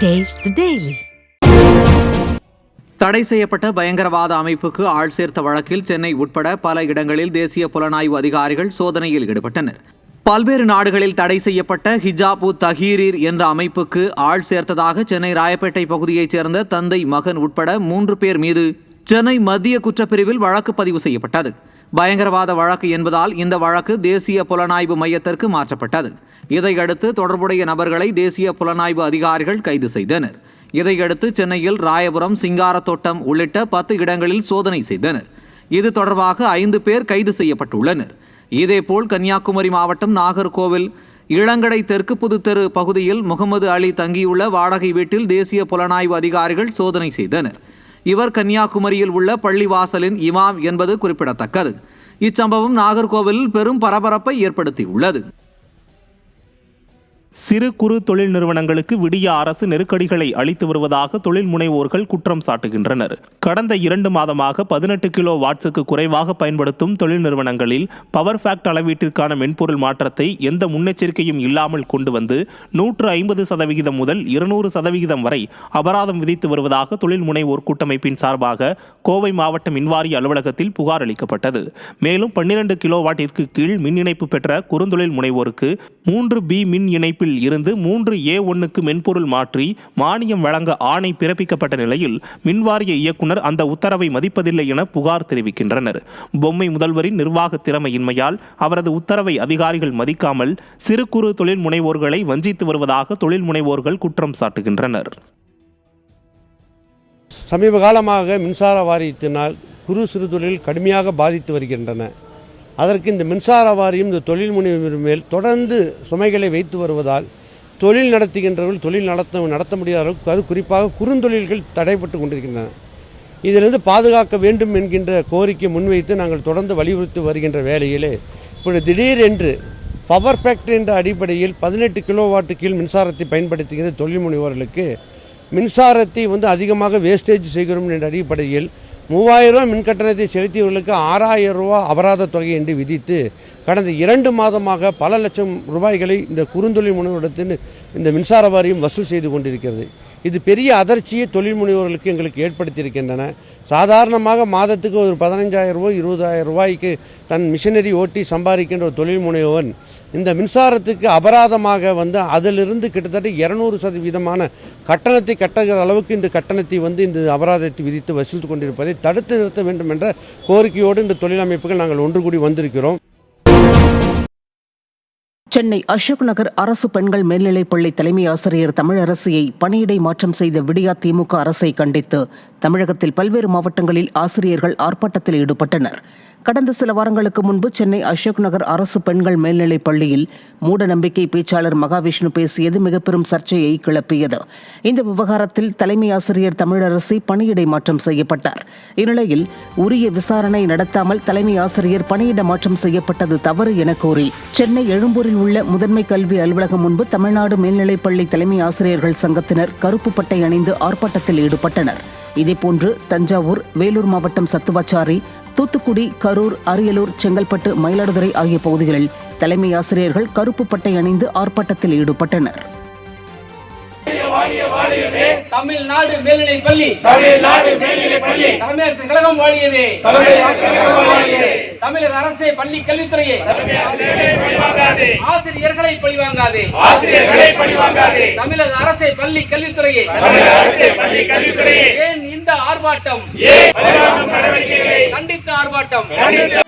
Taste the Daily. தடை செய்யப்பட்ட பயங்கரவாத அமைப்புக்கு ஆள் சேர்த்த வழக்கில் சென்னை உட்பட பல இடங்களில் தேசிய புலனாய்வு அதிகாரிகள் சோதனையில் ஈடுபட்டனர். பல்வேறு நாடுகளில் தடை செய்யப்பட்ட ஹிஜாப் உத் தஹீரீர் என்ற அமைப்புக்கு ஆள் சேர்த்ததாக சென்னை ராயப்பேட்டை பகுதியைச் சேர்ந்த தந்தை மகன் உட்பட 3 பேர் மீது சென்னை மத்திய குற்றப்பிரிவில் வழக்கு பதிவு செய்யப்பட்டது. பயங்கரவாத வழக்கு என்பதால் இந்த வழக்கு தேசிய புலனாய்வு மையத்திற்கு மாற்றப்பட்டது. இதையடுத்து தொடர்புடைய நபர்களை தேசிய புலனாய்வு அதிகாரிகள் கைது செய்தனர். இதையடுத்து சென்னையில் ராயபுரம், சிங்காரத்தோட்டம் உள்ளிட்ட 10 இடங்களில் சோதனை செய்தனர். இது தொடர்பாக 5 பேர் கைது செய்யப்பட்டுள்ளனர். இதேபோல் கன்னியாகுமரி மாவட்டம் நாகர்கோவில் இளங்கடை தெற்கு புதுத்தெரு பகுதியில் முகமது அலி தங்கியுள்ள வாடகை வீட்டில் தேசிய புலனாய்வு அதிகாரிகள் சோதனை செய்தனர். இவர் கன்னியாகுமரியில் உள்ள பள்ளிவாசலின் இமாம் என்பது குறிப்பிடத்தக்கது. இச்சம்பவம் நாகர்கோவிலில் பெரும் பரபரப்பை ஏற்படுத்தியுள்ளது. சிறு குறு தொழில் நிறுவனங்களுக்கு விடிய அரசு நெருக்கடிகளை அளித்து வருவதாக தொழில் முனைவோர்கள் குற்றம் சாட்டுகின்றனர். கடந்த 2 மாதமாக 18 கிலோ வாட்ஸுக்கு குறைவாக பயன்படுத்தும் தொழில் நிறுவனங்களில் பவர் ஃபேக்ட் அளவீட்டிற்கான மென்பொருள் மாற்றத்தை எந்த முன்னெச்சரிக்கையும் இல்லாமல் கொண்டு வந்து 150% முதல் 200% வரை அபராதம் விதித்து வருவதாக தொழில் முனைவோர் கூட்டமைப்பின் சார்பாக கோவை மாவட்ட மின்வாரிய அலுவலகத்தில் புகார் அளிக்கப்பட்டது. மேலும் 12 கிலோ வாட்டிற்கு கீழ் மின் இணைப்பு பெற்ற குறுந்தொழில் முனைவோருக்கு 3B மின் இணைப்பில் இருந்து 3A1க்கு மென்பொருள் மாற்றி மானியம் வழங்க ஆணை பிறப்பிக்கப்பட்ட நிலையில் மின்வாரிய இயக்குனர் அந்த உத்தரவை மதிப்பதில்லை என புகார் தெரிவிக்கின்றனர். பொம்மை முதல்வரின் நிர்வாக திறமையின்மையால் அவரது உத்தரவை அதிகாரிகள் மதிக்காமல் சிறு குறு தொழில் முனைவோர்களை வஞ்சித்து வருவதாக தொழில் முனைவோர்கள் குற்றம் சாட்டுகின்றனர். சமீப காலமாக மின்சார வாரியத்தினால் குறு சிறு தொழில் கடுமையாக பாதித்து வருகின்றன. அதற்கு இந்த மின்சார வாரியம் இந்த தொழில் முனைவர் மேல் தொடர்ந்து சுமைகளை வைத்து வருவதால் தொழில் நடத்துகின்றவர்கள் தொழில் நடத்த முடியாத அளவுக்கு, அது குறிப்பாக குறுந்தொழில்கள் தடைப்பட்டு கொண்டிருக்கின்றன. இதிலிருந்து பாதுகாக்க வேண்டும் என்கின்ற கோரிக்கை முன்வைத்து நாங்கள் தொடர்ந்து வலியுறுத்தி வருகின்ற வேளையிலே இப்பொழுது திடீரென்று பவர் ஃபேக்ட் என்ற அடிப்படையில் 18 கிலோவாட்டு கீழ் மின்சாரத்தை பயன்படுத்துகிற தொழில் முனைவோர்களுக்கு மின்சாரத்தை அதிகமாக வேஸ்டேஜ் செய்கிறோம் என்ற அடிப்படையில் 3000 ரூபா மின் கட்டணத்தை செலுத்தியவர்களுக்கு 6000 ரூபா அபராத தொகை என்று விதித்து கடந்த 2 மாதமாக பல லட்சம் ரூபாய்களை இந்த குறுந்தொழில் முனைவோரிடத்தில் இந்த மின்சார வாரியம் வசூல் செய்து கொண்டிருக்கிறது. இது பெரிய அதிர்ச்சியை தொழில் முனைவோர்களுக்கு எங்களுக்கு ஏற்படுத்தியிருக்கின்றன. சாதாரணமாக மாதத்துக்கு ஒரு 15,000 ரூபாய் 20,000 ரூபாய்க்கு தன் மிஷினரி ஓட்டி சம்பாதிக்கின்ற ஒரு தொழில் முனைவோன் இந்த மின்சாரத்துக்கு அபராதமாக அதிலிருந்து கிட்டத்தட்ட 200% கட்டணத்தை கட்டுகிற அளவுக்கு இந்த கட்டணத்தை இந்த அபராதத்தை விதித்து வசூலித்து கொண்டிருப்பதை தடுத்து நிறுத்த வேண்டும் என்ற கோரிக்கையோடு இந்த தொழில் அமைப்புகள் நாங்கள் ஒன்று கூடி வந்திருக்கிறோம். சென்னை அசோக் நகர் அரசு பெண்கள் மேல்நிலைப்பள்ளி தலைமை ஆசிரியர் தமிழரசியை பணியிடை மாற்றம் செய்த விடியா திமுக அரசை கண்டித்து தமிழகத்தில் பல்வேறு மாவட்டங்களில் ஆசிரியர்கள் ஆர்ப்பாட்டத்தில் ஈடுபட்டனர். கடந்த சில வாரங்களுக்கு முன்பு சென்னை அசோக் நகர் அரசு பெண்கள் மேல்நிலைப் பள்ளியில் மூட நம்பிக்கை பேச்சாளர் மகாவிஷ்ணு பேசியது மிக பெரும் சர்ச்சையை கிளப்பியது. இந்த விவகாரத்தில் தலைமை ஆசிரியர் தமிழரசி பணியிடை மாற்றம் செய்யப்பட்டார். இந்நிலையில் உரிய விசாரணை நடத்தாமல் தலைமை ஆசிரியர் பணியிட மாற்றம் செய்யப்பட்டது தவறு என கூறி சென்னை எழும்பூரில் உள்ள முதன்மை கல்வி அலுவலகம் முன்பு தமிழ்நாடு மேல்நிலைப்பள்ளி தலைமை ஆசிரியர்கள் சங்கத்தினர் கருப்பு பட்டை அணிந்து ஆர்ப்பாட்டத்தில் ஈடுபட்டனர். இதேபோன்று தஞ்சாவூர், வேலூர் மாவட்டம் சத்துவாச்சாரி, தூத்துக்குடி, கரூர், அரியலூர், செங்கல்பட்டு, மயிலாடுதுறை ஆகிய பகுதிகளில் தலைமை ஆசிரியர்கள் கருப்பு பட்டை அணிந்து ஆர்ப்பாட்டத்தில் ஈடுபட்டனர். தமிழ்நாடு மேல்நிலைப் பள்ளி தமிழரசு கழகம் வாழியவே. தமிழக அரசே பள்ளி கல்வித்துறையே ஆசிரியர்களை பழிவாங்காதே. தமிழக அரசே பள்ளி கல்வித்துறையே ஏன் இந்த ஆர்ப்பாட்டம்? கண்டித்த ஆர்ப்பாட்டம்.